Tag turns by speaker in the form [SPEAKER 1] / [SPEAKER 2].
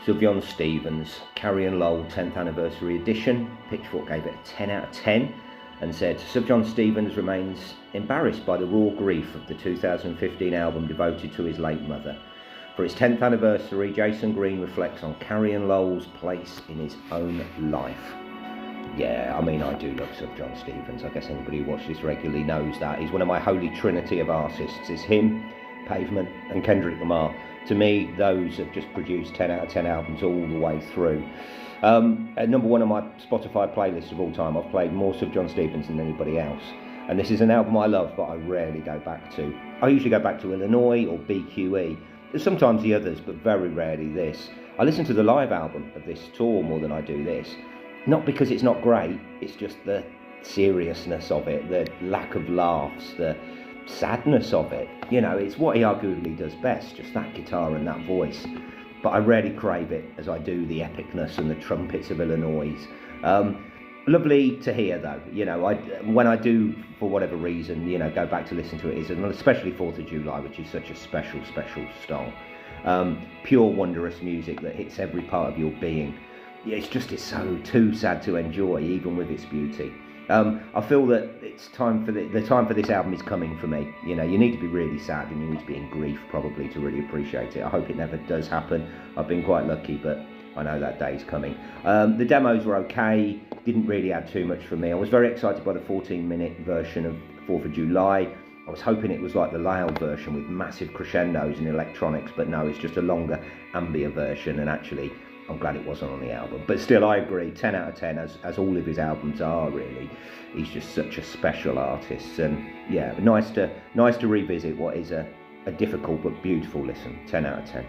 [SPEAKER 1] Sufjan Stevens, Carrie and Lowell 10th anniversary edition. Pitchfork gave it a 10 out of 10 and said Sufjan Stevens remains embarrassed by the raw grief of the 2015 album devoted to his late mother. For its 10th anniversary, Jason Green reflects on Carrie and Lowell's place in his own life. Yeah, I mean, I do love Sufjan Stevens. I guess anybody who watches this regularly knows that. He's one of my Holy Trinity of artists. It's him, Pavement and Kendrick Lamar. To me, those have just produced 10 out of 10 albums all the way through. At number one on my Spotify playlist of all time, I've played more Sufjan Stevens than anybody else. And this is an album I love, but I rarely go back to. I usually go back to Illiniose or BQE. There's sometimes the others, but very rarely this. I listen to the live album of this tour more than I do this. Not because it's not great, it's just the seriousness of it, the lack of laughs, the sadness of it. You know, it's what he arguably does best, just that guitar and that voice. But I rarely crave it as I do the epicness and the trumpets of Illiniose. Lovely to hear though, you know, when I do, for whatever reason, you know, go back to listen to it, and especially 4th of July, which is such a special song. Pure wondrous music that hits every part of your being. Yeah, it's so too sad to enjoy, even with its beauty. I feel that it's time for the time for this album is coming for me. You know, you need to be really sad and you need to be in grief probably to really appreciate it. I hope it never does happen. I've been quite lucky, but I know that day's coming. The demos were okay, didn't really add too much for me. I was very excited by the 14-minute version of 4th of July. I was hoping it was like the Lowell version with massive crescendos and electronics, but no, it's just a longer ambient version, and actually I'm glad it wasn't on the album. But still, I agree, 10 out of 10, as all of his albums are, really. He's just such a special artist, and yeah, nice to revisit what is a difficult but beautiful listen. 10 out of 10.